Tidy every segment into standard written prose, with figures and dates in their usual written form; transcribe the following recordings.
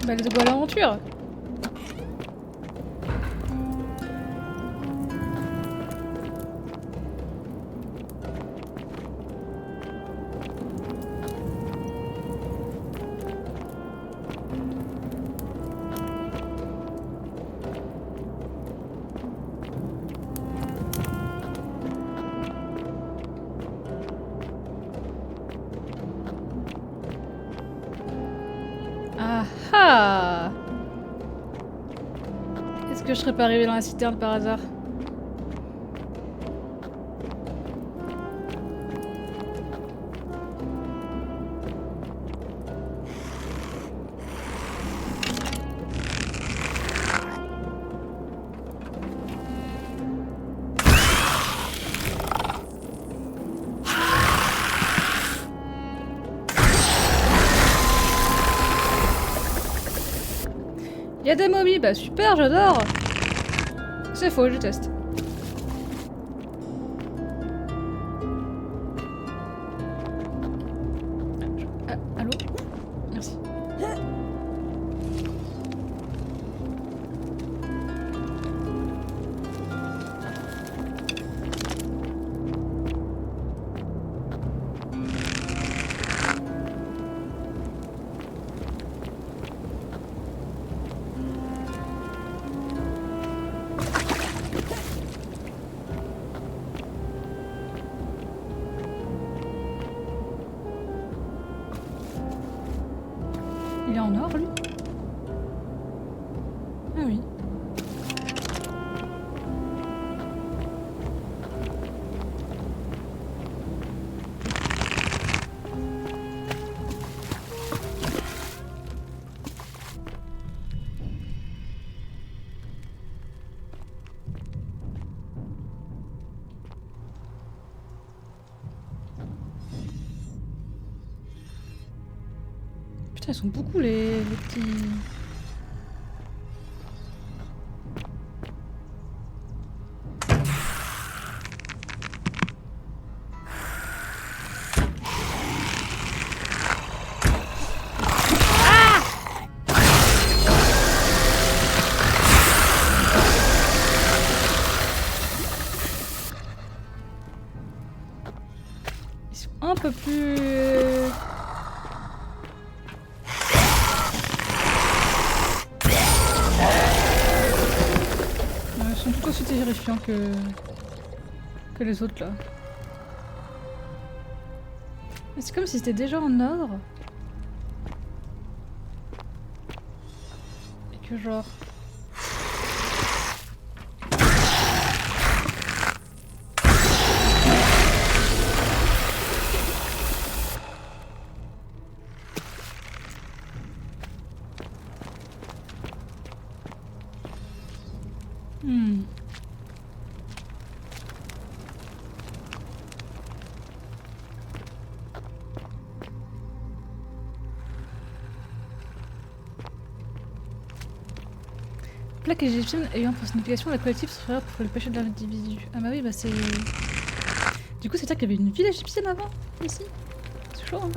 Bah let's go à l'aventure. Ah ah! Est-ce que je serais pas arrivée dans la citerne par hasard? Il y a des momies, bah super, j'adore! C'est faux, je teste. Allô? Merci. Il est en or, lui? Ah oui. Putain, ils sont beaucoup les petits... Ils sont un peu plus... Ils sont tout aussi terrifiants que les autres là. Mais c'est comme si c'était déjà en or. Et que genre... Plaque égyptienne ayant pour signification la collective serait pour le péché de l'individu. Ah bah oui, bah c'est... Du coup, c'est-à-dire qu'il y avait une ville égyptienne avant, ici. C'est chaud, hein.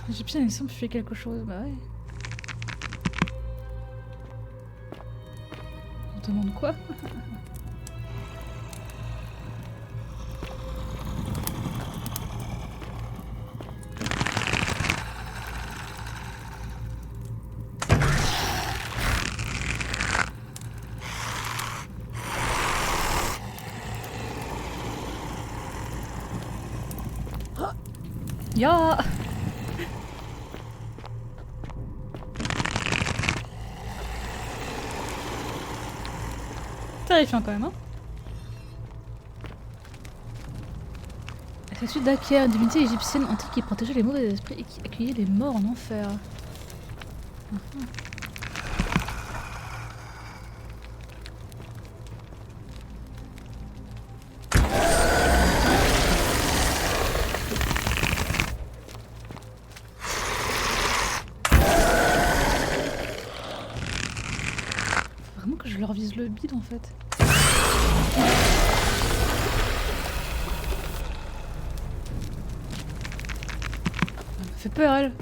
L'égyptienne, il semble faire quelque chose, bah ouais. On demande quoi? Ya! Terrifiant quand même, hein. La statue d'Aker, une divinité égyptienne antique qui protégeait les mauvais esprits et qui accueillait les morts en enfer. Faut vraiment que je leur vise le bide en fait. fait peur, elle.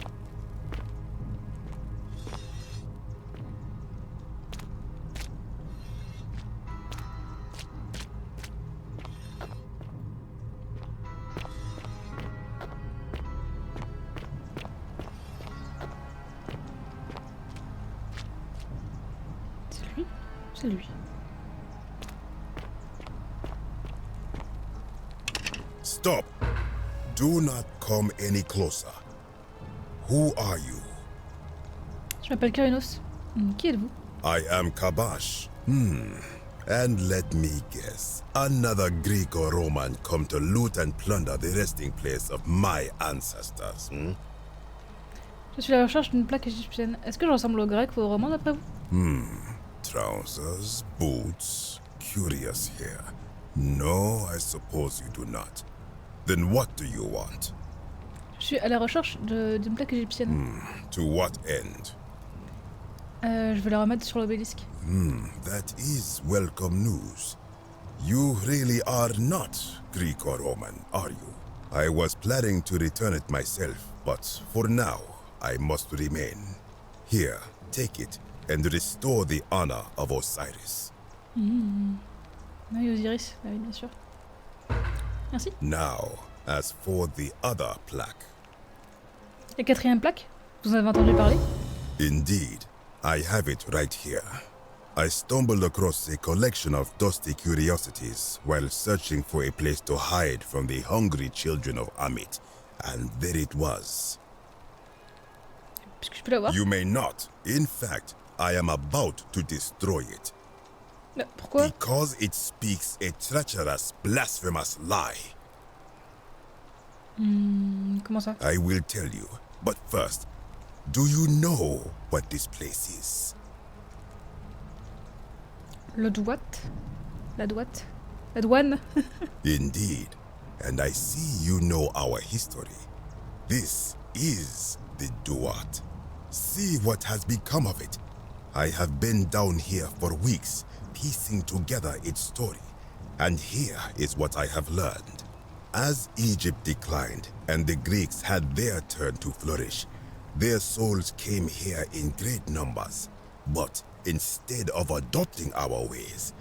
C'est lui? C'est lui. Stop! Do not come any closer. Who are you? Je m'appelle Kyrinos. Qui êtes-vous? I am Kabash. And let me guess. Another Greek or Roman come to loot and plunder the resting place of my ancestors. Je suis à la recherche d'une plaque égyptienne. Est-ce que je ressemble aux Grecs ou aux Romains d'après vous? Trousers, boots. Curious here. No, I suppose you do not. Then what do you want? Je suis à la recherche d'une plaque égyptienne. To what end? Je vais la remettre sur l'obélisque. That is welcome news. You really are not Greek or Roman, are you? I was planning to return it myself, but for now, I must remain. Here, take it and restore the honor of Osiris. Oui, Osiris, ah oui, bien sûr. Merci. Now, as for the other plaque. La quatrième plaque? Vous en avez entendu parler? Indeed, I have it right here. I stumbled across a collection of dusty curiosities while searching for a place to hide from the hungry children of Amit, and there it was. Est-ce que je peux la voir? You may not. In fact, I am about to destroy it. Pourquoi? Because it speaks a treacherous, blasphemous lie. Comment ça? I will tell you. But first, do you know what this place is? Le douate? La douate? La douane? Indeed. And I see you know our history. This is the Duat. See what has become of it. I have been down here for weeks, piecing together its story. And here is what I have learned. As Egypt declined and the Greeks had their turn to flourish, their souls came here in great numbers. But instead of adopting our ways,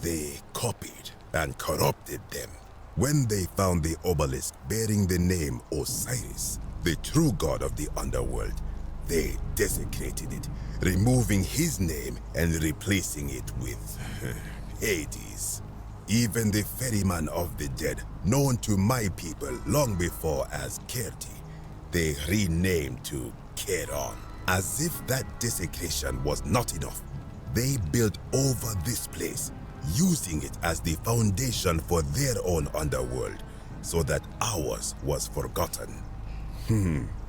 they copied and corrupted them. When they found the obelisk bearing the name Osiris, the true god of the underworld, they desecrated it, removing his name and replacing it with Hades. Even the ferryman of the dead, known to my people long before as Kerti, they renamed to Keron. As if that desecration was not enough, they built over this place, using it as the foundation for their own underworld, so that ours was forgotten.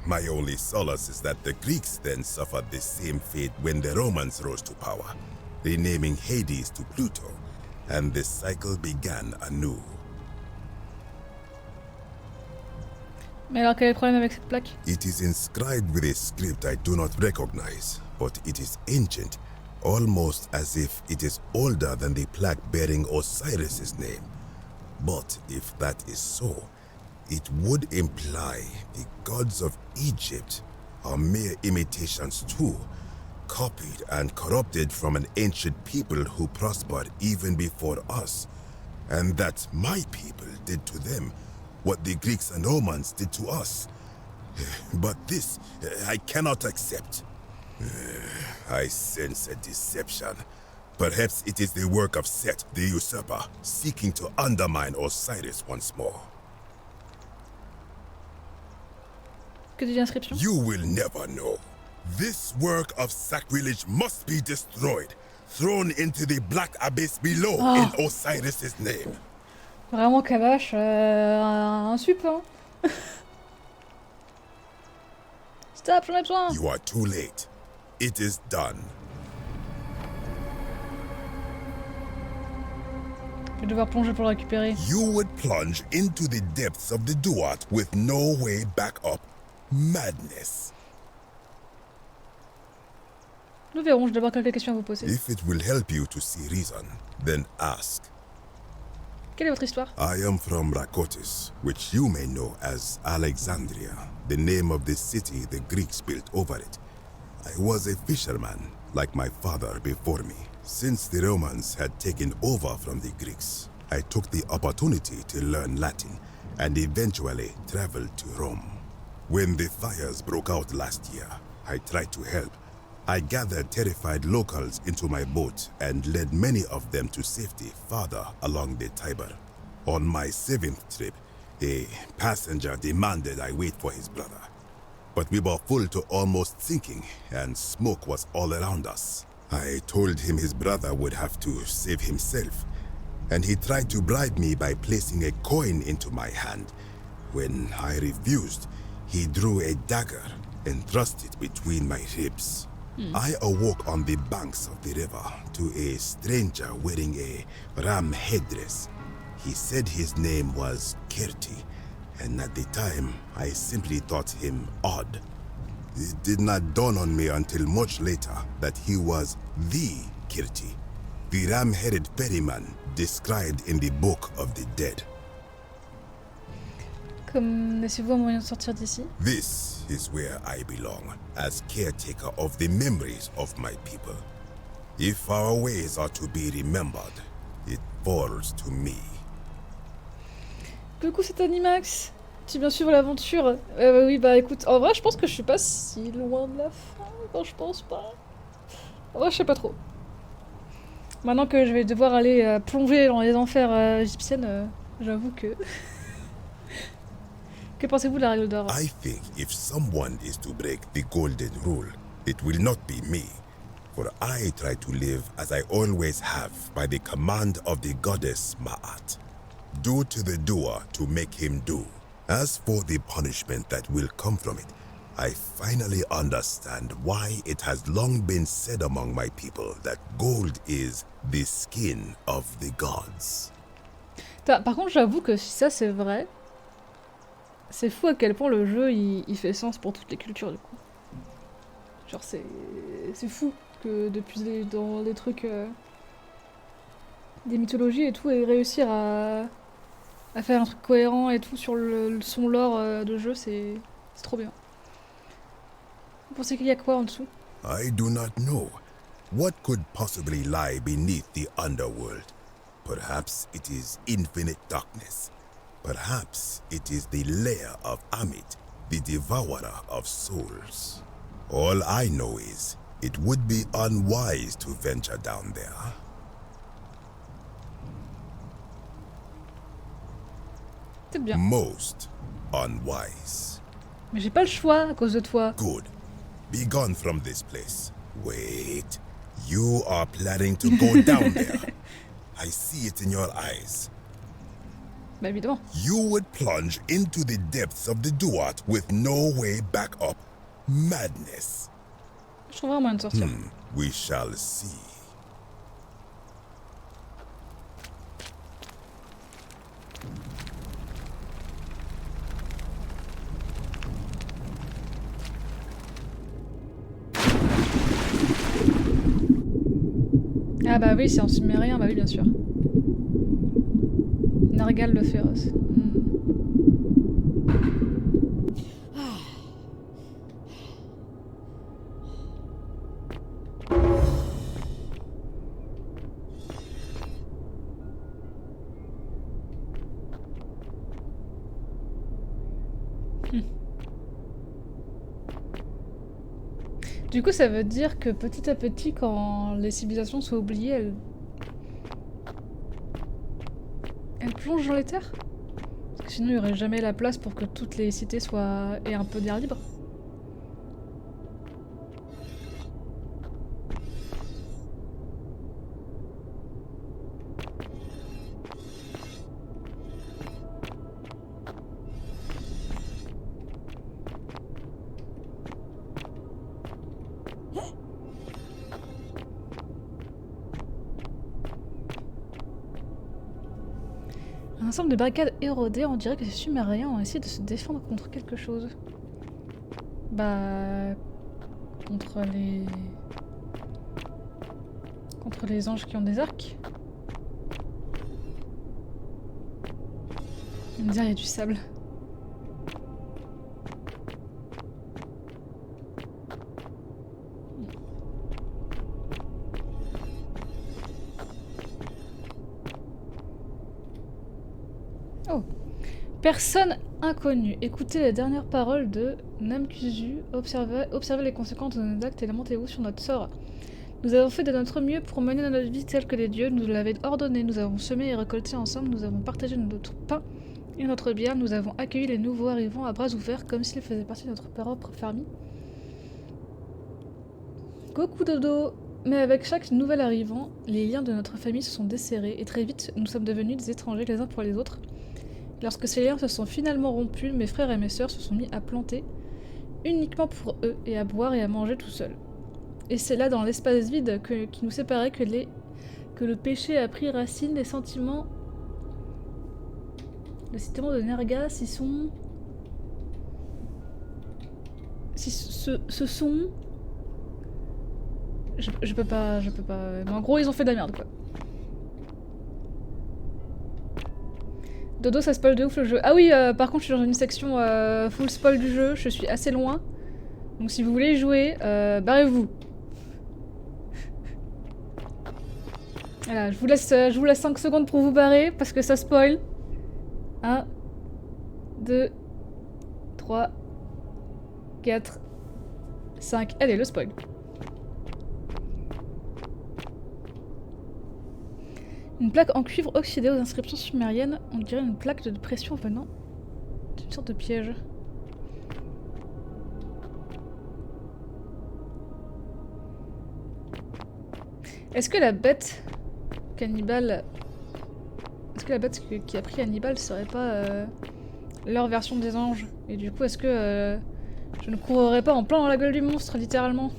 My only solace is that the Greeks then suffered the same fate when the Romans rose to power, renaming Hades to Pluto, and the cycle began anew. Mais alors quel est le problème avec cette plaque? It is inscribed with a script I do not recognize, but it is ancient, almost as if it is older than the plaque bearing Osiris's name. But if that is so, it would imply the gods of Egypt are mere imitations too, copied and corrupted from an ancient people who prospered even before us, and that my people did to them what the Greeks and Romans did to us. But this, I cannot accept. I sense a deception. Perhaps it is the work of Set, the usurper, seeking to undermine Osiris once more. Que dit l'inscription? You will never know. This work of sacrilege must be destroyed, thrown into the black abyss below in Osiris's name. Vraiment Kabash, un sup, hein. Stop, j'en ai besoin. You are too late. It is done. Je vais devoir plonger pour le récupérer. You would plunge into the depths of the Duat with no way back up. Madness. Nous verrons, j'ai d'abord quelques questions à vous poser. If it will help you to see reason, then ask. Quelle est votre histoire? I am from Rakotis, which you may know as Alexandria, the name of the city the Greeks built over it. I was a fisherman, like my father before me. Since the Romans had taken over from the Greeks, I took the opportunity to learn Latin and eventually traveled to Rome. When the fires broke out last year, I tried to help. I gathered terrified locals into my boat and led many of them to safety farther along the Tiber. On my 7th trip, a passenger demanded I wait for his brother. But we were full to almost sinking, and smoke was all around us. I told him his brother would have to save himself, and he tried to bribe me by placing a coin into my hand. When I refused, he drew a dagger and thrust it between my ribs. I awoke on the banks of the river to a stranger wearing a ram headdress. He said his name was Kirti, and at the time, I simply thought him odd. It did not dawn on me until much later that he was the Kirti, the ram-headed ferryman described in the Book of the Dead. Connaissez-vous un moyen de sortir d'ici? This is where I belong, as caretaker of the memories of my people. If our ways are to be remembered, it falls to me. Coucou, c'est Animax. Tu viens suivre l'aventure? Oui, bah écoute, en vrai, je pense que je suis pas si loin de la fin. Non, je pense pas. En vrai, je sais pas trop. Maintenant que je vais devoir aller plonger dans les enfers égyptiennes, j'avoue que... Que pensez-vous de la règle d'or? I think if someone is to break the golden rule, it will not be me. For I try to live as I always have by the command of the goddess Ma'at. Do to the doer to make him do. As for the punishment that will come from it, I finally understand why it has long been said among my people that gold is the skin of the gods. Par contre, j'avoue que si ça c'est vrai, c'est fou à quel point le jeu il fait sens pour toutes les cultures du coup. Genre c'est fou que depuis dans des trucs, des mythologies et tout, et réussir à faire un truc cohérent et tout sur son lore de jeu, c'est trop bien. Vous pensez qu'il y a quoi en dessous? I do not know. What could possibly lie beneath the underworld? Perhaps it is infinite darkness. Perhaps it is the lair of Amit, the devourer of souls. All I know is, it would be unwise to venture down there. C'est bien. Most unwise. Mais j'ai pas le choix à cause de toi. Good. Be gone from this place. Wait. You are planning to go down there. I see it in your eyes. Bah évidemment. You would plunge into the depths of the Duat with no way back up. Madness. Je trouverai un moyen de sortir. We shall see. Ah bah oui, c'est en sumérien, bah oui bien sûr. Nargal le féroce. Du coup, ça veut dire que petit à petit, quand les civilisations sont oubliées, elles plongent dans les terres? Parce que sinon, il n'y aurait jamais la place pour que toutes les cités aient un peu d'air libre. Un ensemble de barricades érodées, on dirait que ces Sumériens ont essayé de se défendre contre quelque chose. Bah... Contre les anges qui ont des arcs. On dirait il y a du sable. Oh. Personne inconnue. Écoutez les dernières paroles de Namkuzu. Observez les conséquences de nos actes et lamentez-vous sur notre sort. Nous avons fait de notre mieux pour mener notre vie telle que les dieux nous l'avaient ordonné. Nous avons semé et récolté ensemble. Nous avons partagé notre pain et notre bière. Nous avons accueilli les nouveaux arrivants à bras ouverts comme s'ils faisaient partie de notre propre famille. Goku Dodo. Mais avec chaque nouvel arrivant, les liens de notre famille se sont desserrés et très vite, nous sommes devenus des étrangers les uns pour les autres. Lorsque ces liens se sont finalement rompus, mes frères et mes sœurs se sont mis à planter uniquement pour eux et à boire et à manger tout seuls. Et c'est là, dans l'espace vide qui nous séparait, que le péché a pris racine. Les sentiments de Nergas, ils sont... Ce sont... Je peux pas... Mais en gros, ils ont fait de la merde, quoi. Dodo, ça spoil de ouf le jeu. Ah oui, par contre, je suis dans une section full spoil du jeu. Je suis assez loin. Donc si vous voulez jouer, barrez-vous. Voilà, je vous laisse 5 secondes pour vous barrer, parce que ça spoil. 1, 2, 3, 4, 5. Allez, le spoil. Une plaque en cuivre oxydée aux inscriptions sumériennes, on dirait une plaque de pression venant d'une sorte de piège. Est-ce que la bête cannibale... Est-ce que la bête qui a pris Hannibal serait pas leur version des anges? Et du coup, est-ce que je ne courrais pas en plein dans la gueule du monstre, littéralement?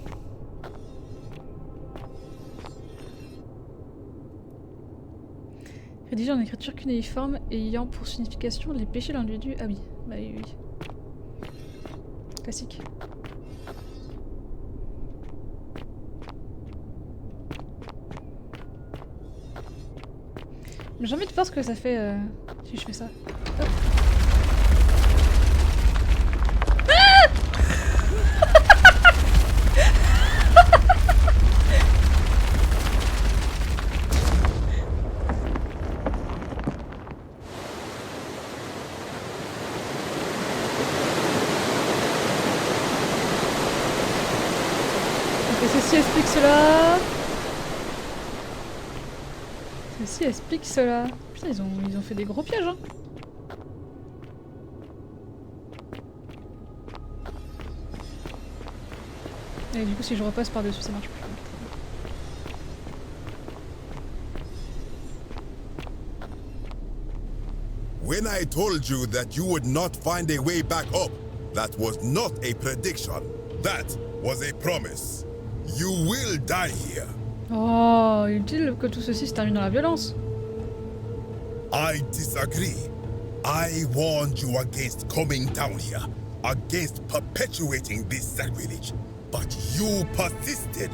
Rédigé en écriture cunéiforme ayant pour signification les péchés de l'individu. Ah oui, bah oui, oui. Classique. J'ai envie de voir ce que ça fait si je fais ça. Hop. Ceci explique cela. Ceci explique cela. Putain, ils ont fait des gros pièges, hein. Et du coup, si je repasse par-dessus, ça marche plus. When I told you that you would not find a way back up, that was not a prediction. That was a promise. You will die here. Oh, inutile que tout ceci se termine dans la violence. I disagree. I warned you against coming down here, against perpetuating this sacrilege. But you persisted.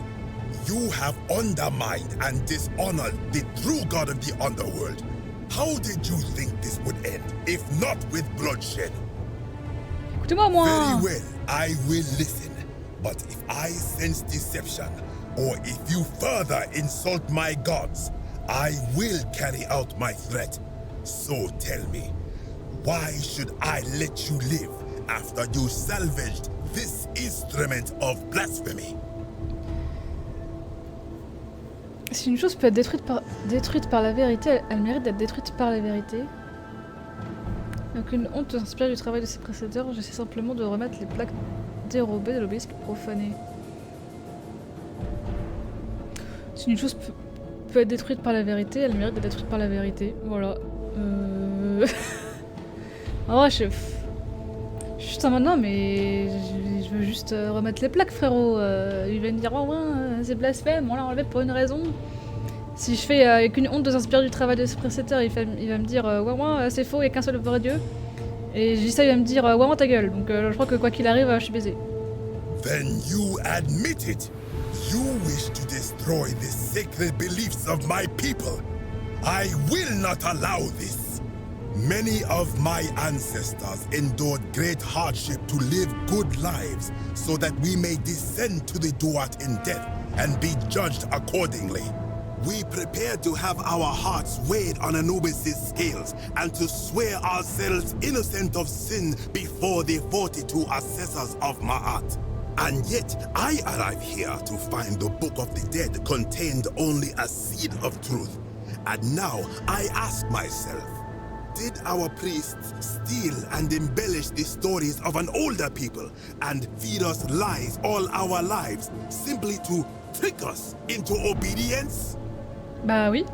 You have undermined and dishonored the true god of the underworld. How did you think this would end, if not with bloodshed? Écoutez-moi, moi. Very well, I will listen. But if I sense deception, or if you further insult my gods, I will carry out my threat. So tell me, why should I let you live after you salvaged this instrument of blasphemy? Si une chose peut être détruite par la vérité, elle mérite d'être détruite par la vérité. Donc une honte s'inspire du travail de ses précédents, j'essaie simplement de remettre les plaques dérobées de l'obélisque profané. Si une chose peut être détruite par la vérité, elle mérite d'être détruite par la vérité. Voilà. En vrai, je suis juste en mode non, mais je veux juste remettre les plaques, frérot. Il va me dire, oh, ouais, c'est blasphème, on l'a enlevé pour une raison. Si je fais avec une honte de s'inspirer du travail de ses précédents, il va me dire, ouais, ouais, c'est faux, il n'y a qu'un seul vrai Dieu. Et je dis ça, il va me dire, ouais, ouais, ta gueule. Donc je crois que quoi qu'il arrive, je suis baisé. Then you admit it. You wish to destroy the sacred beliefs of my people. I will not allow this. Many of my ancestors endured great hardship to live good lives so that we may descend to the Duat in death and be judged accordingly. We prepare to have our hearts weighed on Anubis' scales and to swear ourselves innocent of sin before the 42 assessors of Ma'at. And yet, I arrive here to find the Book of the Dead contained only a seed of truth. And now I ask myself, did our priests steal and embellish the stories of an older people and feed us lies all our lives simply to trick us into obedience? Bah oui.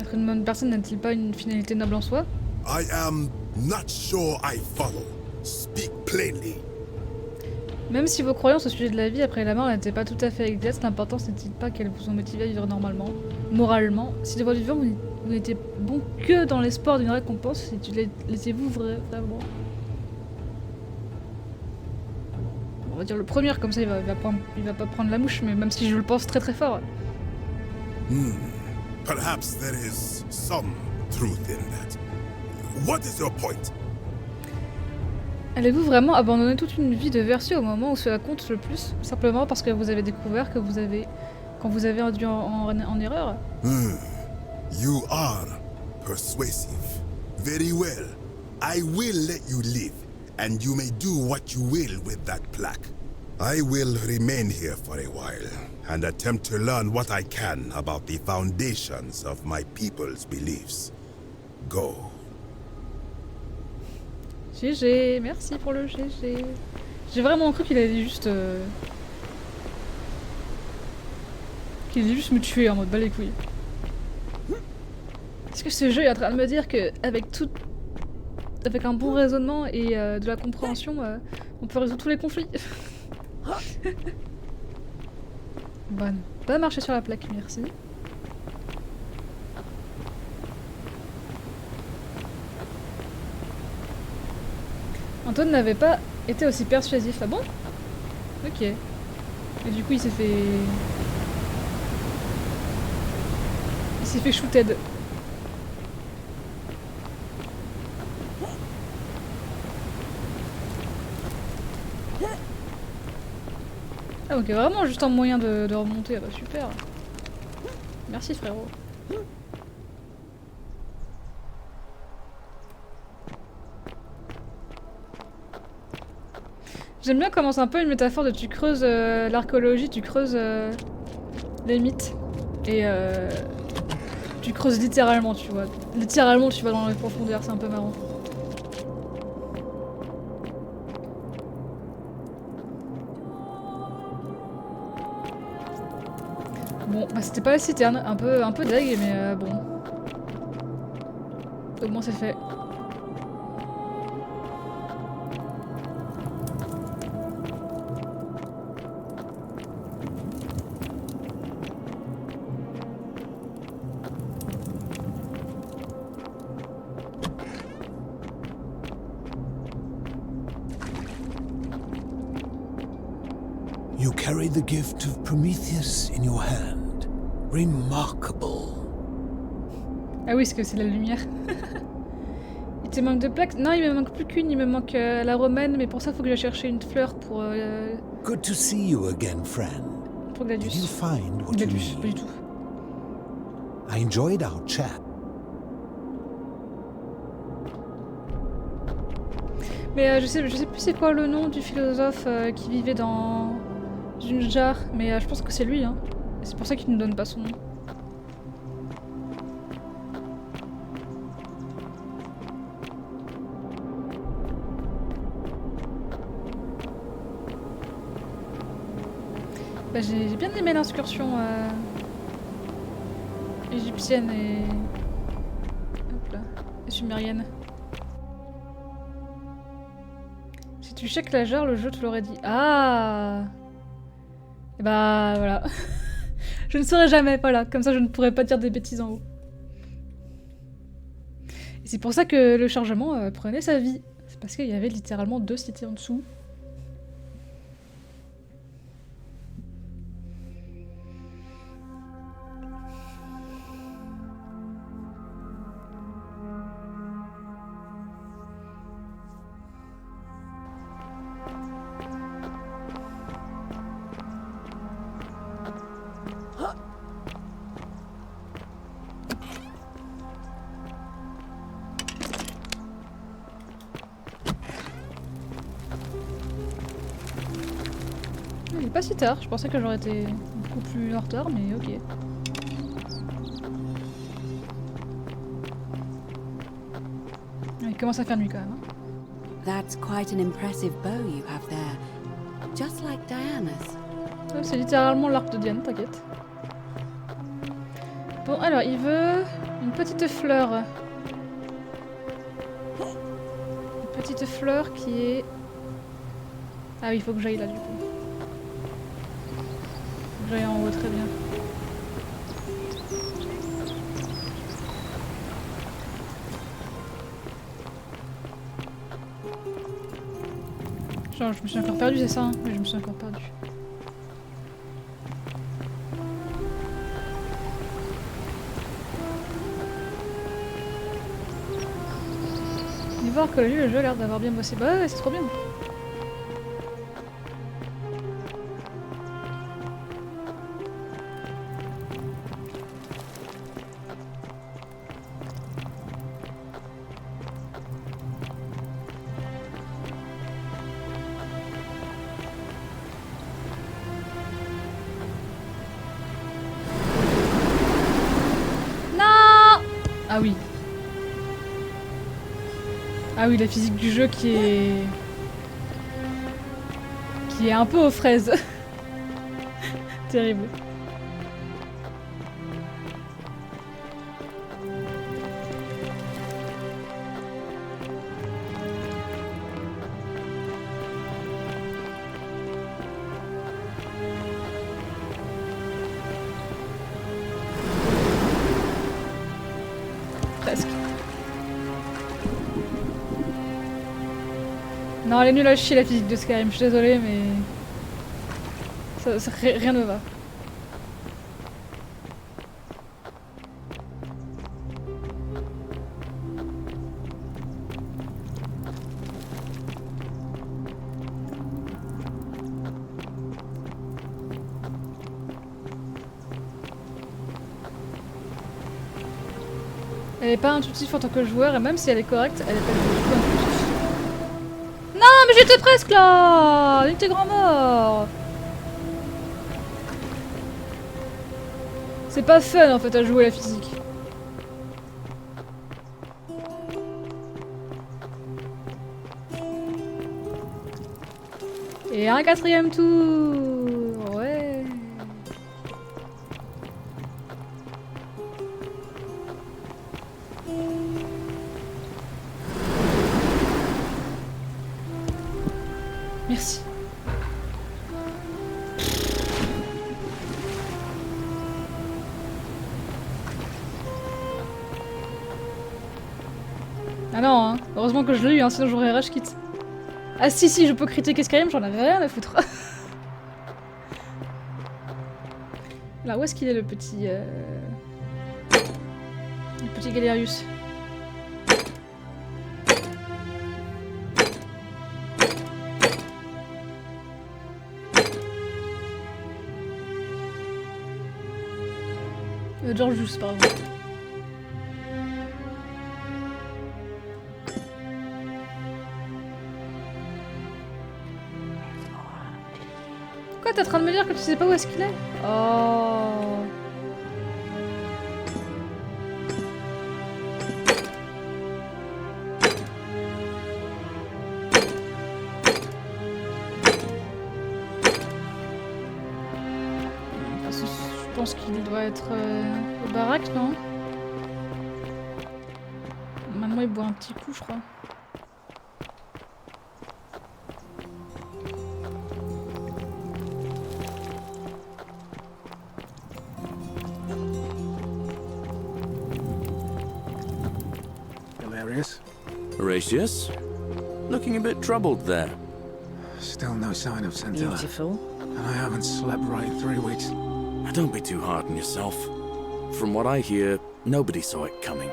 Être une bonne personne n'a-t-il pas une finalité noble en soi? I am not sure I follow. Speak plainly. Même si vos croyances au sujet de la vie après la mort n'étaient pas tout à fait exactes, l'important n'est-il pas qu'elles vous ont motivé à vivre normalement, moralement? Si de votre vivant vous n'étiez bon que dans l'espoir d'une récompense, l'étiez-vous vraiment? On va dire le premier, comme ça il va pas prendre la mouche, mais même si je le pense très très fort. Perhaps there is some truth in that. What is your point? Allez-vous vraiment abandonner toute une vie de vertu au moment où cela compte le plus, simplement parce que vous avez découvert que quand vous avez induit en erreur? You are persuasive. Very well. I will let you live, and you may do what you will with that plaque. I will remain here for a while, and attempt to learn what I can about the foundations of my people's beliefs. Go. GG, merci pour le GG. J'ai vraiment cru qu'il allait juste... qu'il allait juste me tuer en mode bas les couilles. Est-ce que ce jeu est en train de me dire que avec un bon raisonnement et de la compréhension, on peut résoudre tous les conflits? Bon, pas marcher sur la plaque, merci. Antoine n'avait pas été aussi persuasif, ah bon? Ok. Et du coup il s'est fait... Il s'est fait shooted. Ah ok, vraiment juste un moyen de remonter, ah bah super. Merci frérot. J'aime bien comment c'est un peu une métaphore de tu creuses l'archéologie, tu creuses les mythes et tu creuses littéralement, tu vois. Littéralement tu vas dans les profondeurs, c'est un peu marrant. Bon, bah c'était pas la citerne, un peu deg, mais bon. Au moins c'est fait. You carry the gift of Prometheus in your hand. Remarkable. Ah oui, parce que c'est la lumière. Il te manque de plaques? Non, il me manque plus qu'une, il me manque la romaine, mais pour ça, faut que j'aille chercher une fleur pour... Good to see you again, friend. Pour Gladius. Did you find what you Gladius, pas du need? tout. I enjoyed our chat. Mais je sais plus c'est quoi le nom du philosophe qui vivait dans une jarre, mais je pense que c'est lui, hein. Et c'est pour ça qu'il ne donne pas son nom. Bah, j'ai bien aimé l'incursion égyptienne et... Hop là, et sumérienne. Si tu checkes la jarre, le jeu te l'aurait dit. Ah! Et bah voilà. Je ne saurais jamais, voilà. Comme ça je ne pourrais pas dire des bêtises en haut. Et c'est pour ça que le chargement prenait sa vie. C'est parce qu'il y avait littéralement 2 cités en dessous. Il est pas si tard, je pensais que j'aurais été beaucoup plus en retard, mais ok. Il commence à faire nuit quand même. Hein. That's quite an impressive bow you have there. Just like Diana's. Ouais, c'est littéralement l'arc de Diane, t'inquiète. Bon, alors, il veut une petite fleur. Une petite fleur qui est... Ah oui, il faut que j'aille là, du coup. Faut que j'aille en haut, très bien. Genre, je me suis encore perdue, c'est ça hein? Oui, je me suis encore perdue. Et voir que lui, le jeu a l'air d'avoir bien bossé. Bah ouais, c'est trop bien. Ah oui. Ah oui, la physique du jeu qui est un peu aux fraises. Terrible. Presque. Non, elle est nulle à chier la physique de Skyrim, je suis désolée, mais... rien ne va. Elle est pas intuitive en tant que joueur, et même si elle est correcte, elle est pas du tout intuitive. Non, mais j'étais presque là! Il était grand mort! C'est pas fun en fait à jouer la physique. Et un 4e tour! Ouais! Merci. Ah non, hein. Heureusement que je l'ai eu, hein, sinon j'aurais rage quitte. Ah si, je peux critiquer Skyrim, j'en ai rien à foutre. Alors où est-ce qu'il est le petit... Le petit Galerius? Georgius, pardon. Quoi, t'es en train de me dire que tu sais pas où est-ce qu'il est? Oh. Je pense qu'il doit être au baraque, non? Maintenant il boit un petit coup, je crois. Hilarious. Horatius? Looking a bit troubled there. Still no sign of Scintilla. Beautiful. And I haven't slept right in 3 weeks. Don't be too hard on yourself. From what I hear, nobody saw it coming.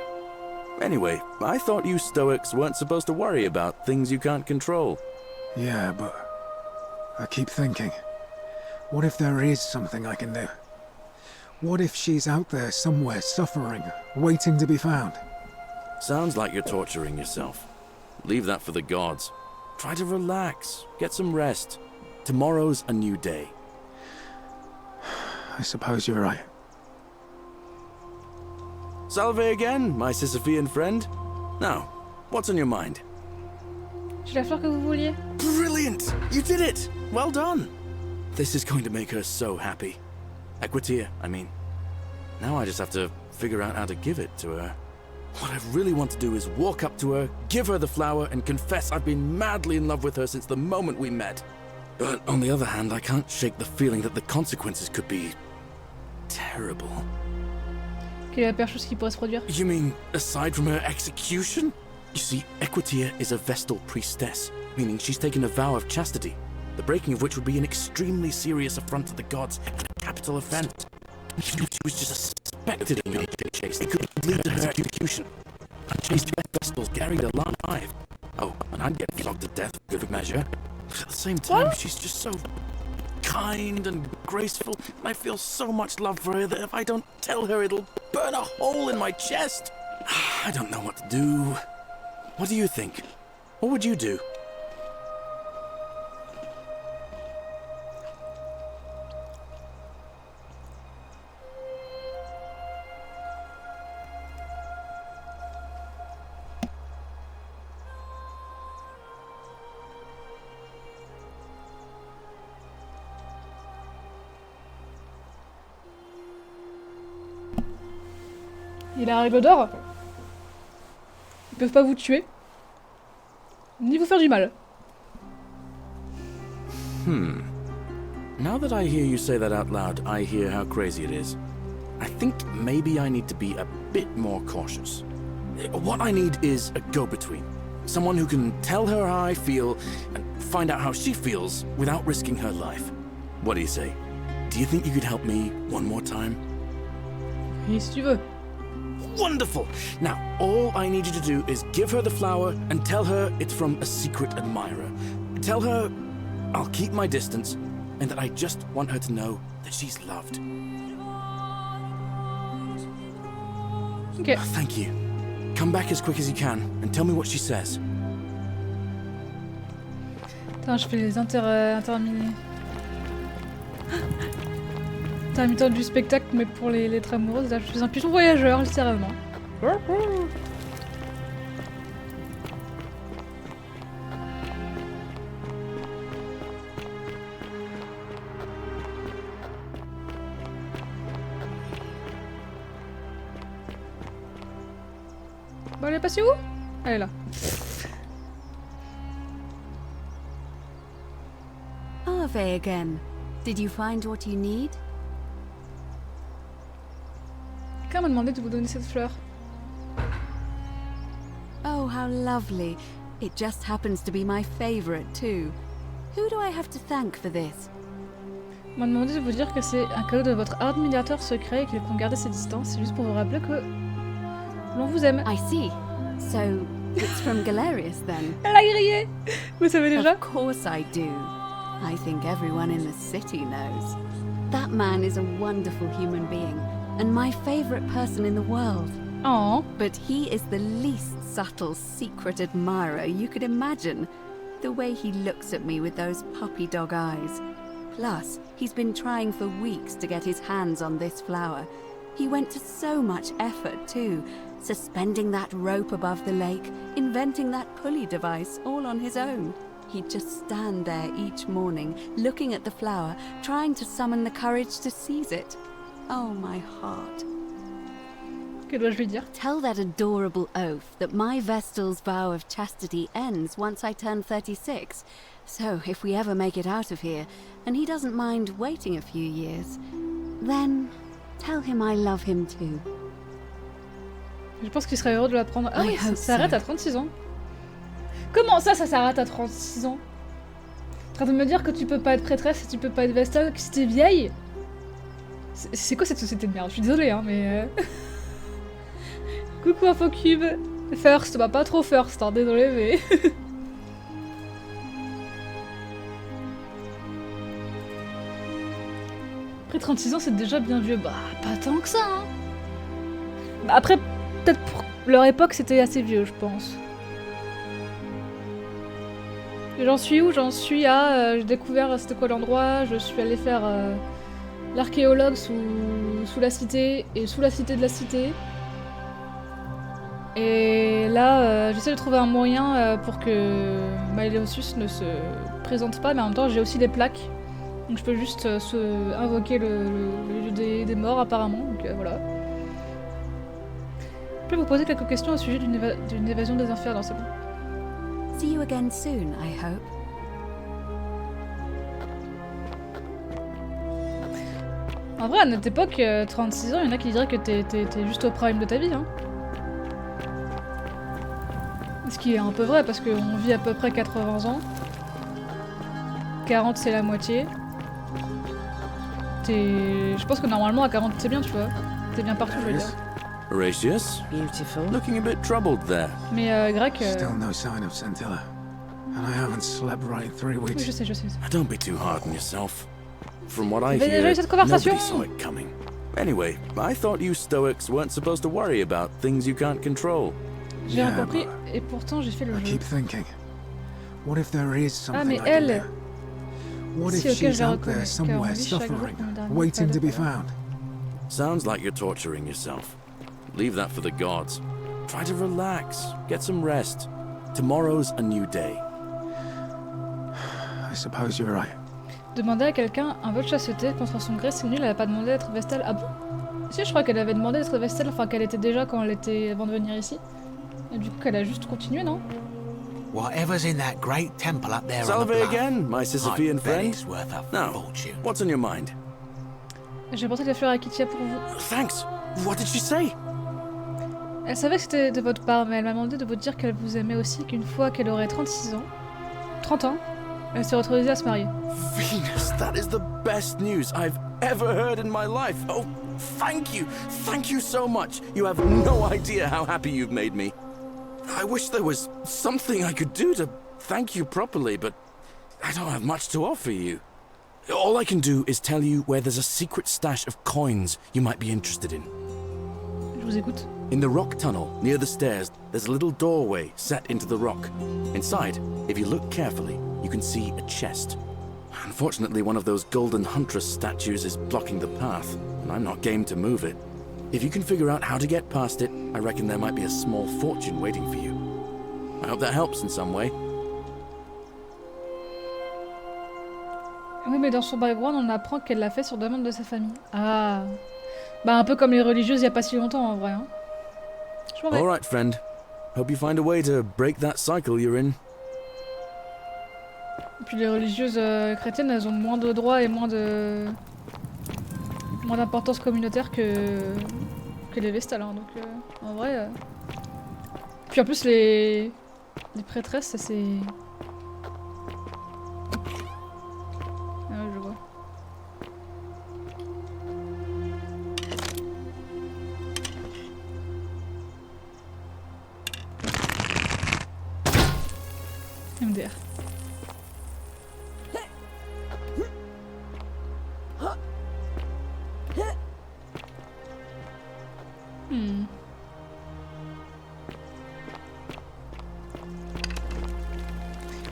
Anyway, I thought you Stoics weren't supposed to worry about things you can't control. Yeah, but I keep thinking, what if there is something I can do? What if she's out there somewhere suffering, waiting to be found? Sounds like you're torturing yourself. Leave that for the gods. Try to relax, get some rest. Tomorrow's a new day. I suppose you're right. Salve again, my Sisyphean friend. Now, what's on your mind? J'ai la fleur que vous vouliez. Brilliant! You did it! Well done! This is going to make her so happy. Equitia, I mean. Now I just have to figure out how to give it to her. What I really want to do is walk up to her, give her the flower, and confess I've been madly in love with her since the moment we met. But on the other hand, I can't shake the feeling that the consequences could be... terrible. Quelle est la pire chose qui pourrait se produire? You mean, aside from her execution? You see, Equitia is a Vestal priestess, meaning she's taken a vow of chastity, the breaking of which would be an extremely serious affront to the gods and a capital offense. She was just suspected of being chased. It could lead to her execution. Unchased Vestals carried alive. Oh, and I'd get flogged to death for good measure. But at the same time, What? she's just so kind and graceful, and I feel so much love for her that if I don't tell her, it'll burn a hole in my chest. I don't know what to do. What do you think? What would you do? Il a la règle d'or. Ils peuvent pas vous tuer. Ni vous faire du mal. Now that I hear you say that out loud, I hear how crazy it is. I think maybe I need to be a bit more cautious. What I need is a go-between. Someone who can tell her how I feel and find out how she feels without risking her life. What do you say? Do you think you could help me one more time? Et si tu veux. Wonderful! Now, all I need you to do is give her the flower and tell her it's from a secret admirer. Tell her I'll keep my distance and that I just want her to know that she's loved. Ok. Thank you. Come back as quick as you can and tell me what she says. Attends, je fais les intermittents du spectacle, mais pour les lettres amoureuses, là, je suis un pigeon voyageur, littéralement. Bon, elle est passée où? Elle est là. Ave again. Did you find what you need? Quelqu'un m'a demandé de vous donner cette fleur. Oh, how lovely. It just happens to be my favorite, too. Who do I have to thank for this? On m'a demandé de vous dire que c'est un cadeau de votre admirateur secret et qu'il faut garder ses distances. C'est juste pour vous rappeler que l'on vous aime. I see. So, it's from Galerius, then? Elle a grillé. Vous savez déjà? Of course I do. I think everyone in the city knows. That man is a wonderful human being, and my favorite person in the world. Oh. But he is the least subtle secret admirer you could imagine. The way he looks at me with those puppy dog eyes. Plus, he's been trying for weeks to get his hands on this flower. He went to so much effort, too. Suspending that rope above the lake, inventing that pulley device all on his own. He'd just stand there each morning, looking at the flower, trying to summon the courage to seize it. Oh, my heart. Que dois-je lui dire? Tell that adorable oaf that my Vestal's vow of chastity ends once I turn 36. So, if we ever make it out of here, and he doesn't mind waiting a few years, then tell him I love him too. Je pense qu'il serait heureux de l'apprendre. Ah I oui, ça hope s'arrête so. à 36 ans. Comment ça s'arrête à 36 ans? T'es en train de me dire que tu peux pas être prêtresse et tu peux pas être Vestal, que si t'es vieille? C'est quoi cette société de merde? Je suis désolée, hein, mais... Coucou Infocube. First, bah pas trop first, hein, désolée, mais... Après 36 ans, c'est déjà bien vieux. Bah, pas tant que ça, hein. Bah, après, peut-être pour leur époque, c'était assez vieux, je pense. J'en suis où? J'en suis à... j'ai découvert c'était quoi l'endroit, je suis allée faire l'archéologue sous la cité et sous la cité de la cité. Et là, j'essaie de trouver un moyen pour que Malleosus ne se présente pas, mais en même temps j'ai aussi les plaques. Donc je peux juste invoquer le lieu des morts apparemment, donc voilà. Je peux vous poser quelques questions au sujet d'une évasion des enfers dans ce bon. See you again soon, I hope. En vrai, à notre époque, 36 ans, il y en a qui diraient que t'es juste au prime de ta vie. Hein. Ce qui est un peu vrai, parce qu'on vit à peu près 80 ans. 40, c'est la moitié. Je pense que normalement, à 40, c'est bien, tu vois. T'es bien partout, je veux dire. Horatius? Beautiful. Looking a bit troubled there. Mais Grec... Still no sign of Scintilla. And I haven't slept right in 3 Oui, weeks. je sais. Don't be too hard on yourself. From what I Vous avez déjà hear, eu cette conversation? nobody saw it coming. Anyway, I thought you Stoics weren't supposed to worry about things you can't control. J'ai rien Yeah, compris, et pourtant j'ai fait le I jeu. keep thinking, what if there is something mais I can elle... do? What Si, if ok, she's je la out there reconnais, car on somewhere vit chaque jour suffering, comme dernier waiting to be pas de- found? Sounds like you're torturing yourself. Leave that for the gods. Try to relax, get some rest. Tomorrow's a new day. I suppose you're right. Demander à quelqu'un un vol de chasteté contre son gré, c'est nul, elle a pas demandé d'être Vestale. Ah bon? Si, je crois qu'elle avait demandé d'être Vestale, enfin qu'elle était déjà quand elle était avant de venir ici. Et du coup, qu'elle a juste continué, non? Whatever's in that great temple up there on the Salve bluff, again, my Sisyphean I bet friend. it's worth a Now, fortune. what's on your mind? J'ai apporté des fleurs à Kitia pour vous. Thanks. What did she say? Elle savait que c'était de votre part, mais elle m'a demandé de vous dire qu'elle vous aimait aussi, qu'une fois qu'elle aurait 36 ans... 30 ans, elle serait autorisée à se marier. Venus, that is the best news I've ever heard in my life. Oh, thank you. Thank you so much. You have no idea how happy you've made me. I wish there was something I could do to thank you properly, but I don't have much to offer you. All I can do is tell you where there's a secret stash of coins you might be interested in. Je vous écoute. In the rock tunnel, near the stairs, there's a little doorway set into the rock. Inside, if you look carefully, you can see a chest. Unfortunately, one of those golden huntress statues is blocking the path, and I'm not game to move it. If you can figure out how to get past it, I reckon there might be a small fortune waiting for you. I hope that helps in some way. Oui, mais dans son background, on apprend qu'elle l'a fait sur demande de sa famille. Ah. Bah, un peu comme les religieuses il y a pas si longtemps, en vrai. Hein. Je m'en vais. All right, friend. Hope you find a way to break that cycle you're in. Et puis les religieuses chrétiennes, elles ont moins de droits et moins d'importance communautaire que les Vestales. Hein, donc, en vrai... Puis en plus, les prêtresses, ça c'est... Ah ouais, je vois. MDR.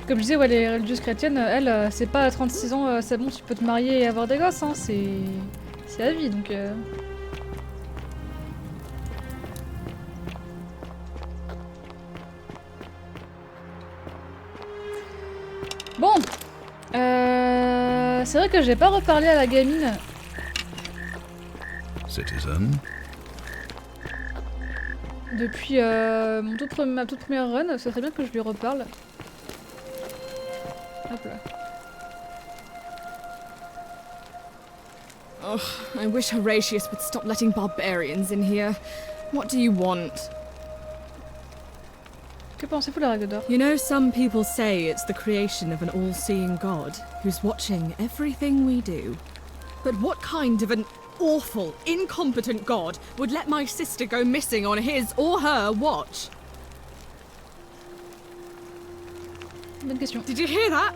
Comme je disais, ouais, les religieuses chrétiennes, elles, c'est pas à 36 ans, c'est bon, tu peux te marier et avoir des gosses, hein, c'est à vie, donc... Bon, c'est vrai que j'ai pas reparlé à la gamine. Citizen, Depuis ma toute première run, ça serait bien que je lui reparle. Hop là. Ugh, I wish Horatius would stop letting barbarians in here. What do you want? Que pensez-vous de la règle d'or? You know, some people say it's the creation of an all-seeing god who's watching everything we do. But what kind of an awful, incompetent god would let my sister go missing on his or her watch? Bonne question. Did you hear that?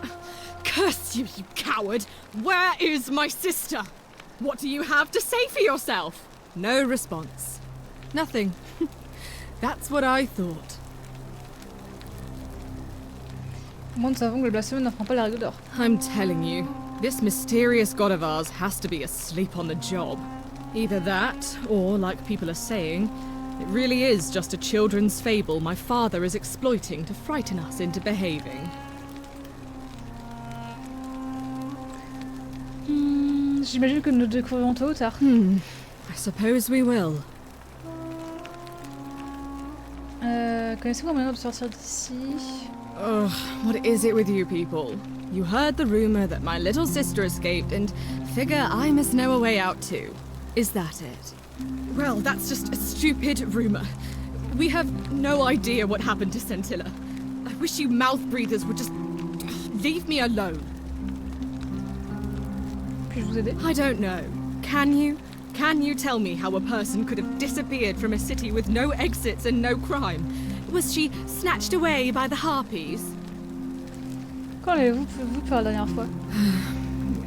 Curse you, you coward! Where is my sister? What do you have to say for yourself? No response. Nothing. That's what I thought. Au moins nous savons que le blasphème n'apprend pas la règle d'or. I'm telling you, this mysterious god of ours has to be asleep on the job. Either that, or, like people are saying, it really is just a children's fable my father is exploiting to frighten us into behaving. J'imagine que nous le découvrirons tôt ou tard. I suppose we will. Connaissez-vous un moyen de sortir d'ici? Ugh, what is it with you people? You heard the rumor that my little sister escaped and figure I must know a way out too. Is that it? Well, that's just a stupid rumor. We have no idea what happened to Scintilla. I wish you mouth breathers would just leave me alone. Puis-je vous aider? I don't know. Can you? Can you tell me how a person could have disappeared from a city with no exits and no crime? Was she snatched away by the harpies? Quand l'avez-vous vu pour la dernière fois?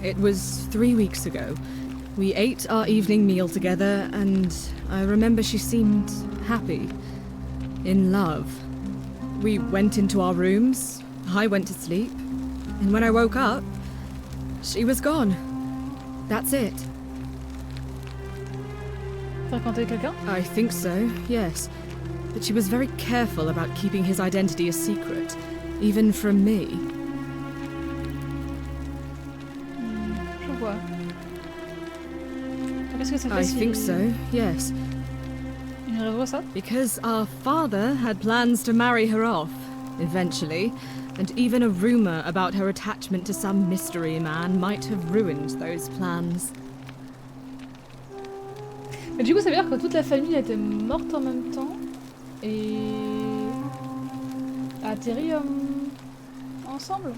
It was 3 weeks ago. We ate our evening meal together, and I remember she seemed happy. In love. We went into our rooms, I went to sleep, and when I woke up, she was gone. That's it. Fréquenter quelqu'un? I think so, yes. But she was very careful about keeping his identity a secret, even from me. Je vois. Qu'est-ce que ça fait I si... think so, yes. Une raison à ça? Because our father had plans to marry her off, eventually, and even a rumor about her attachment to some mystery man might have ruined those plans. Mais du coup, ça veut dire que toute la famille était morte en même temps et a atterri ensemble.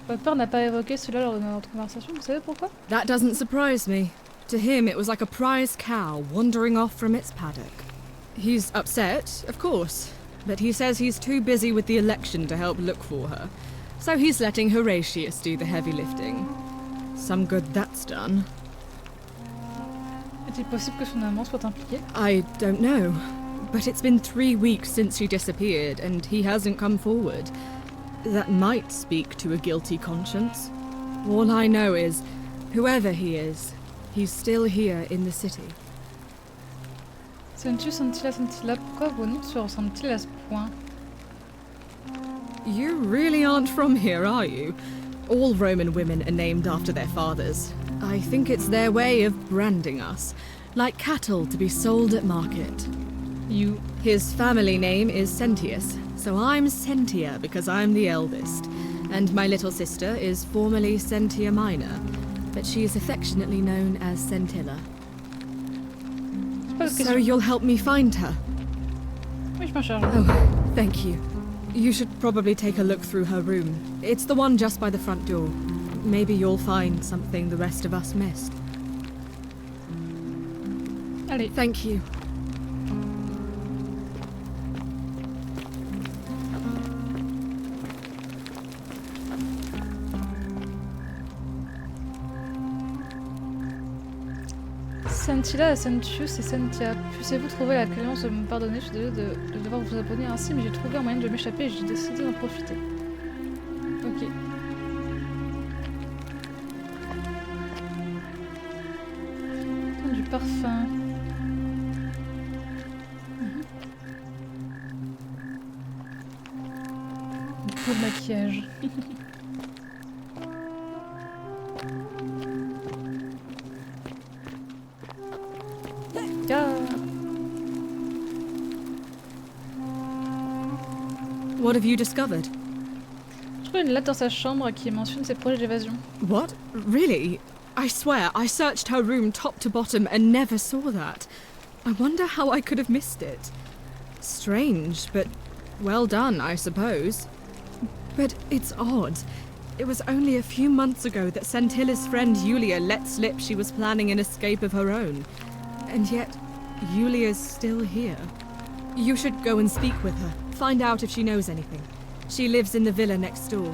Votre père n'a pas évoqué cela lors de notre conversation, vous savez pourquoi? That doesn't surprise me. To him, it was like a prize cow wandering off from its paddock. He's upset, of course, but he says he's too busy with the election to help look for her. So he's letting Horatius do the heavy lifting. Some good that's done. Est-il possible que son amant soit impliqué? I don't know, but it's been 3 weeks since she disappeared and he hasn't come forward. That might speak to a guilty conscience. All I know is, whoever he is, he's still here in the city. Sentu, Scintilla, Scintilla, pourquoi vos noms se ressemblent-ils à ce point? You really aren't from here, are you? All Roman women are named after their fathers. I think it's their way of branding us, like cattle to be sold at market. You... His family name is Sentius, so I'm Sentia because I'm the eldest, and my little sister is formerly Sentia Minor, but she is affectionately known as Scintilla. C'est pas de So question. you'll help me find her? Oui, je m'en charge. Oh, thank you. You should probably take a look through her room. It's the one just by the front door. Maybe you'll find something the rest of us missed. Allez. Thank you. Scintilla, Sentius et Sentia. Puissiez-vous trouver la clémence de me pardonner? Je suis désolée de devoir vous abonner ainsi, mais j'ai trouvé un moyen de m'échapper et j'ai décidé d'en profiter. Ok. Du parfum. Beaucoup de maquillage. What have you discovered? Je trouve une lettre dans sa chambre qui mentionne ses projets d'évasion. What? Really? I swear, I searched her room top to bottom and never saw that. I wonder how I could have missed it. Strange, but well done, I suppose. But it's odd. It was only a few months ago that Scintilla's friend Yulia let slip she was planning an escape of her own. And yet, Yulia's still here. You should go and speak with her, find out if she knows anything. She lives in the villa next door.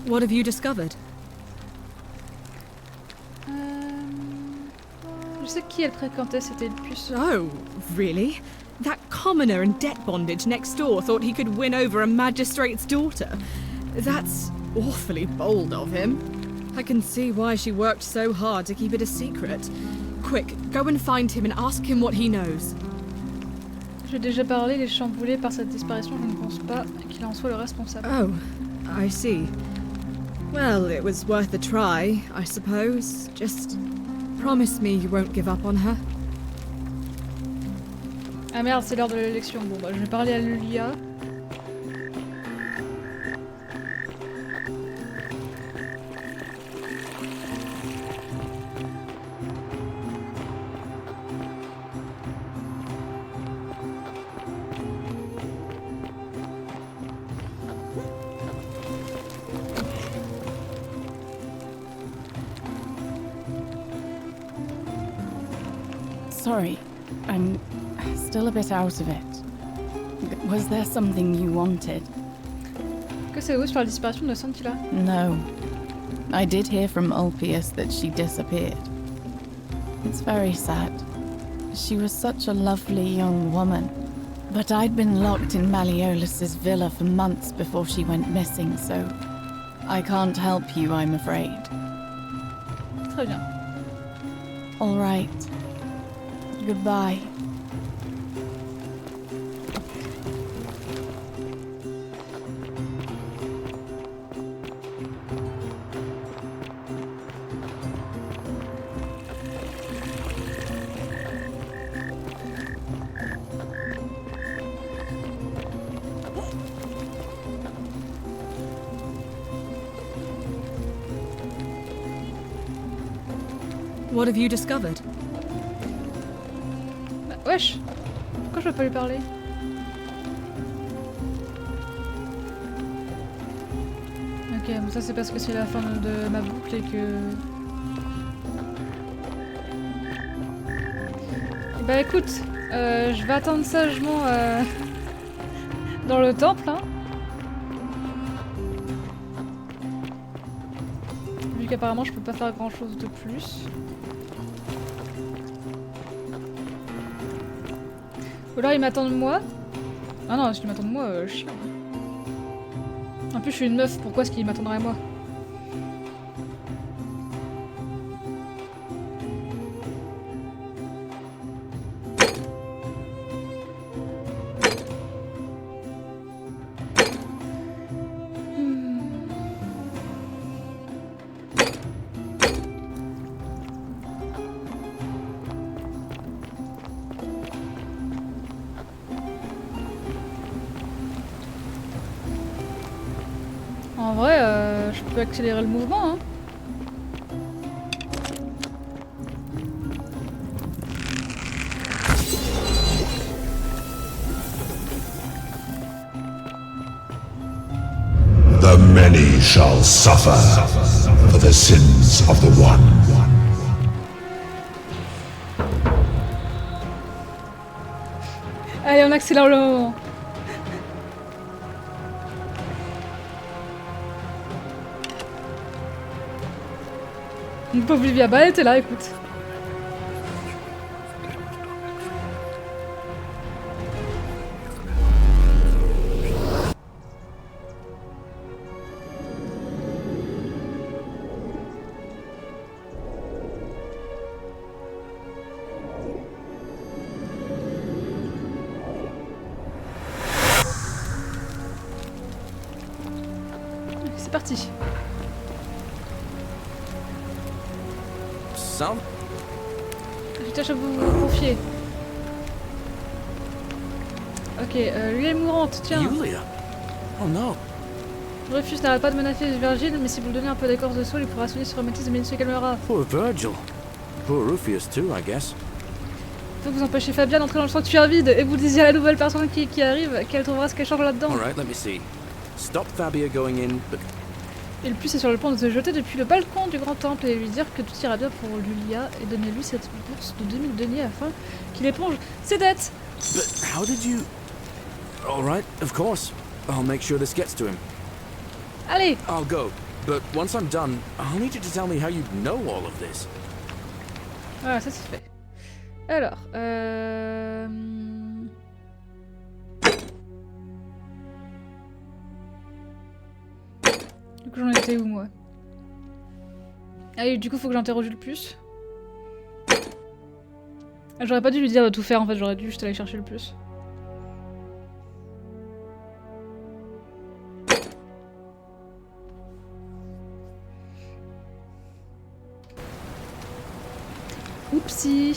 What have you discovered? Je sais qui elle fréquentait, c'était une puce. Oh, really? That commoner in debt bondage next door thought he could win over a magistrate's daughter. That's awfully bold of him. I can see why she worked so hard to keep it a secret. Quick, go and find him and ask him what he knows. J'ai déjà parlé, il est chamboulé par cette disparition, je ne pense pas qu'il en soit le responsable. Oh, I see. Well, it was worth a try, I suppose. Just promise me you won't give up on her. Ah merde, c'est l'heure de l'élection. Bon bah je vais parler à Lulia. Sorry, I'm still a bit out of it. Was there something you wanted? Que c'est sur la disparition de Santilla? No. I did hear from Ulpius that she disappeared. It's very sad. She was such a lovely young woman. But I'd been locked in Malleolus's villa for months before she went missing, so I can't help you, I'm afraid. Très bien. All right. Goodbye. What have you discovered? Bah, wesh! Pourquoi je peux pas lui parler? Ok, bon ça c'est parce que c'est la fin de ma boucle et que... Bah écoute, je vais attendre sagement dans le temple, hein. Vu qu'apparemment je peux pas faire grand chose de plus. Ou alors ils m'attendent moi. Ah non, s'ils m'attendent moi, chiant. En plus je suis une meuf, pourquoi est-ce qu'ils m'attendraient moi? En vrai, je peux accélérer le mouvement, hein. The many shall suffer for the sins of the one. Allez, on accélère le moment. Une pauvre Livia, bah elle était là, écoute. C'est parti. Some? Je tâche à vous confier. Ok, lui est mourante, tiens. Yulia? Oh no. Rufus n'arrête pas de menacer Virgile, mais si vous lui donnez un peu d'écorce de saule, il pourra soigner sur rhumatisme et il se calmera. Poor Virgil. Poor Rufius too, I guess. Faut que vous empêchiez Fabia d'entrer dans le sanctuaire vide et vous disiez à la nouvelle personne qui arrive qu'elle trouvera ce qu'elle change là-dedans. Alright, let me see. Stop Fabia going in, but... Et le plus est sur le point de se jeter depuis le balcon du grand temple et lui dire que tout ira bien pour Lulia et donner-lui cette bourse de 2000 deniers afin qu'il éponge ses dettes. But how did you... Alright, of course. I'll make sure this gets to him. Allez! I'll go, but once I'm done, I'll need you to tell me how you know all of this. Voilà, ça c'est fait. Alors, Du coup, j'en étais où, moi? Ah, et du coup, faut que j'interroge le plus. Ah, j'aurais pas dû lui dire de tout faire, en fait, j'aurais dû juste aller chercher le plus. Oupsie.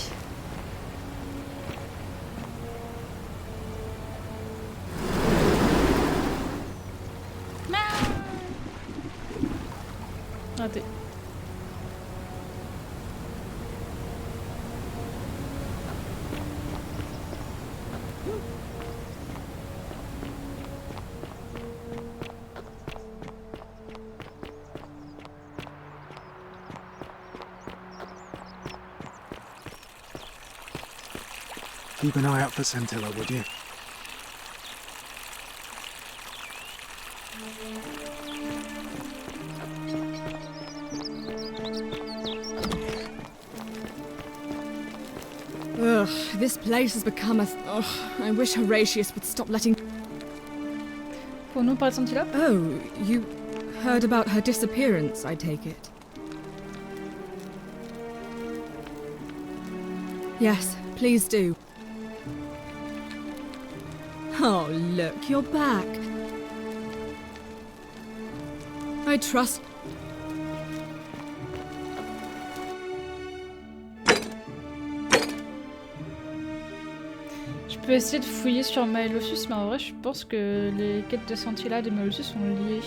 Raté. Keep an eye out for Scintilla, would you? Ugh, this place has become a... Ugh, I wish Horatius would stop letting... Pour nous parler de Scintilla? Oh, you heard about her disappearance, I take it. Yes, please do. Oh, look, you're back. I trust... Je peux essayer de fouiller sur Maelosus, mais en vrai, je pense que les quêtes de Scintilla et de Maelosus sont liées.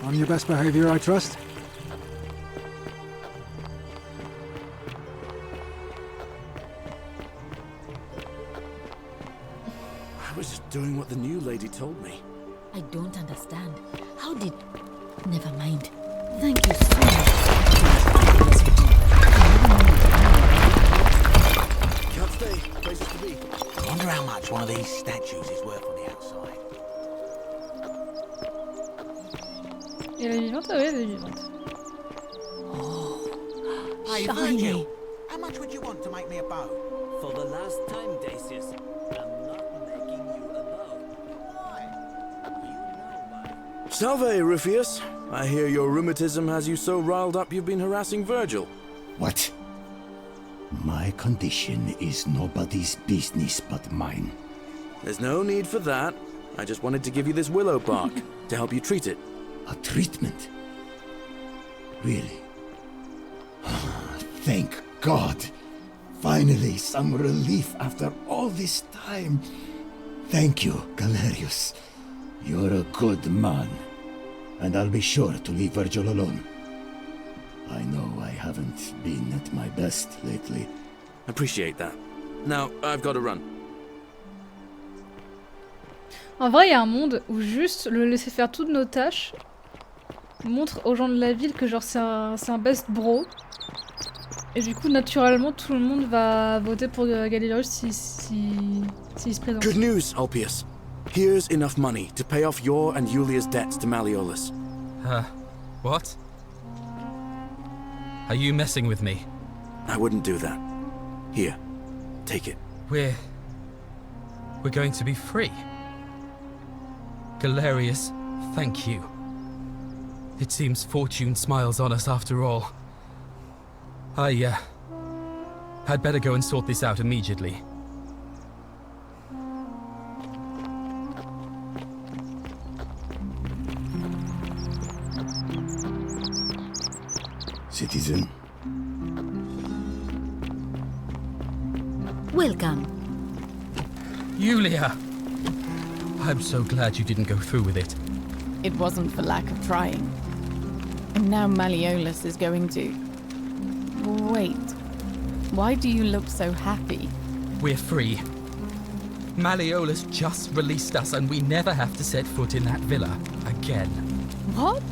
On your best behavior, I trust? I was just doing what the new lady told me. I don't understand. How did... Never mind. Thank you so much. Can't stay. Places to be. I wonder how much one of these statues is worth on the outside. Et elle est vivante? Ah oui, elle est vivante. Hey, Virgil, how much would you want to make me a bow? For the last time, Dacius, I'm not making you a bow. Why? You know why. Salve, Rufius. I hear your rheumatism has you so riled up you've been harassing Virgil. What? My condition is nobody's business but mine. There's no need for that. I just wanted to give you this willow bark to help you treat it. A treatment? Really? Thank God. Finally, some relief after all this time. Thank you, Galerius. You're a good man. And I'll be sure to leave Virgil alone. I know I haven't been at my best lately. Appreciate that. Now, I've got to run. En vrai, il y a un monde où juste le laisser faire toutes nos tâches montre aux gens de la ville que genre c'est un best bro. Et du coup, naturellement, tout le monde va voter pour Galerius s'il se présente. Good news, Ulpius. Here's enough money to pay off your and Julia's debts to Malleolus. What? Are you messing with me? I wouldn't do that. Here, take it. We're going to be free. Galerius, thank you. It seems fortune smiles on us after all. I'd better go and sort this out immediately. Citizen. Welcome. Julia! I'm so glad you didn't go through with it. It wasn't for lack of trying. And now Malleolus is going to... Wait. Why do you look so happy? We're free. Malleolus just released us and we never have to set foot in that villa again. What?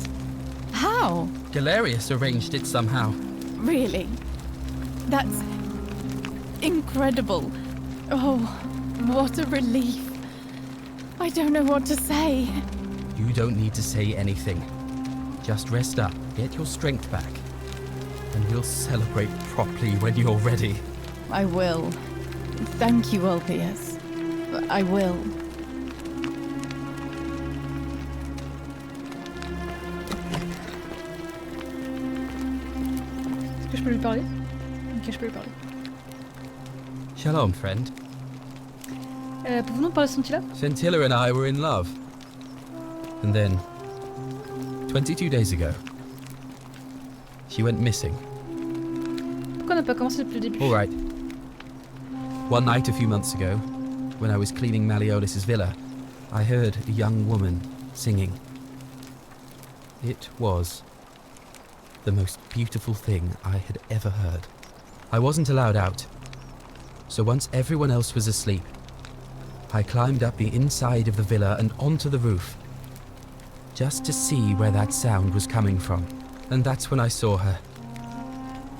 How? Galerius arranged it somehow. Really? That's incredible. Oh, what a relief. I don't know what to say. You don't need to say anything. Just rest up, get your strength back, and we'll celebrate properly when you're ready. I will. Thank you, Ulpius. I will. Est-ce que je peux lui parler? Ok, je peux lui parler. Shalom, friend. Pouvons-nous nous parler de Scintilla? Scintilla and I were in love. And then, 22 days ago, she went missing. Pourquoi on n'a pas commencé depuis le début? All right. One night a few months ago, when I was cleaning Malleolus's villa, I heard a young woman singing. It was the most beautiful thing I had ever heard. I wasn't allowed out, so once everyone else was asleep, I climbed up the inside of the villa and onto the roof, just to see where that sound was coming from. And that's when I saw her.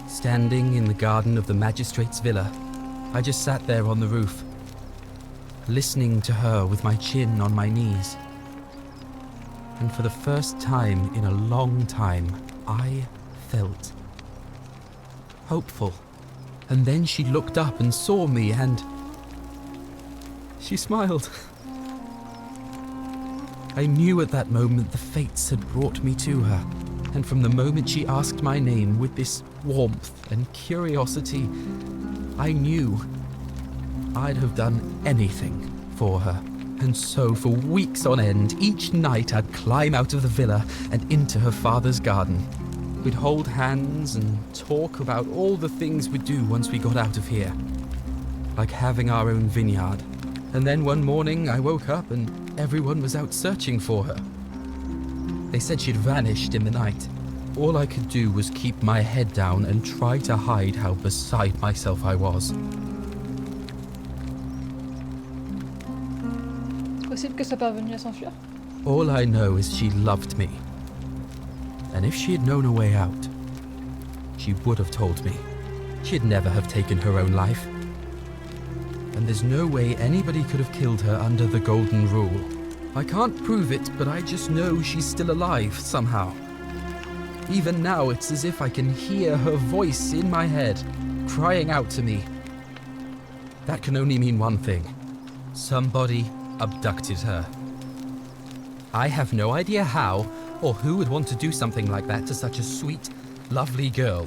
Standing in the garden of the magistrate's villa, I just sat there on the roof, listening to her with my chin on my knees. And for the first time in a long time, I felt hopeful. And then she looked up and saw me and she smiled. I knew at that moment the fates had brought me to her, and from the moment she asked my name with this warmth and curiosity, I knew I'd have done anything for her. And so for weeks on end, each night I'd climb out of the villa and into her father's garden. We'd hold hands and talk about all the things we'd do once we got out of here, like having our own vineyard. And then one morning I woke up and everyone was out searching for her. They said she'd vanished in the night. All I could do was keep my head down and try to hide how beside myself I was. C'est possible que soit parvenue à s'enfuir? All I know is she loved me. And if she had known a way out, she would have told me. She'd never have taken her own life. And there's no way anybody could have killed her under the Golden Rule. I can't prove it, but I just know she's still alive somehow. Even now, it's as if I can hear her voice in my head, crying out to me. That can only mean one thing. Somebody abducted her. I have no idea how, or who would want to do something like that to such a sweet, lovely girl.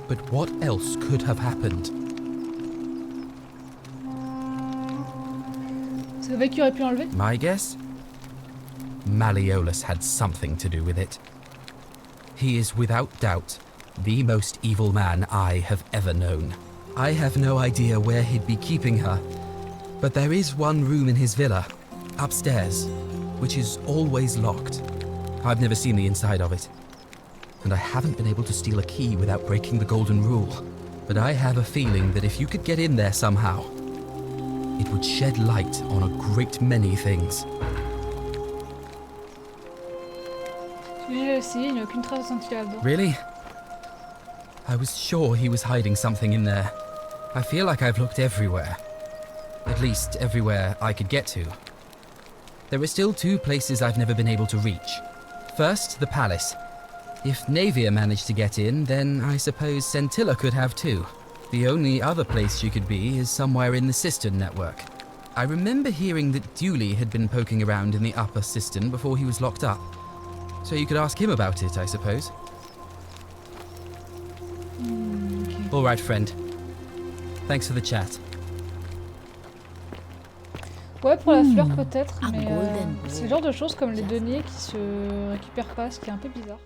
But what else could have happened? C'est vrai qui aurait pu l'enlever? My guess? Malleolus had something to do with it. He is without doubt the most evil man I have ever known. I have no idea where he'd be keeping her, but there is one room in his villa, upstairs, which is always locked. I've never seen the inside of it, and I haven't been able to steal a key without breaking the Golden Rule. But I have a feeling that if you could get in there somehow, it would shed light on a great many things. J'ai essayé, il n'y a aucune trace de Scintilla là-dedans. Really? I was sure he was hiding something in there. I feel like I've looked everywhere. At least everywhere I could get to. There are still two places I've never been able to reach. First, the palace. If Navia managed to get in, then I suppose Scintilla could have too. The only other place she could be is somewhere in the cistern network. I remember hearing that Dooley had been poking around in the upper cistern before he was locked up. So you could ask him about it, I suppose. Okay. All right, friend. Thanks for the chat. Ouais, pour la fleur peut-être, A mais golden c'est le genre de choses comme les deniers qui se récupèrent pas, ce qui est un peu bizarre.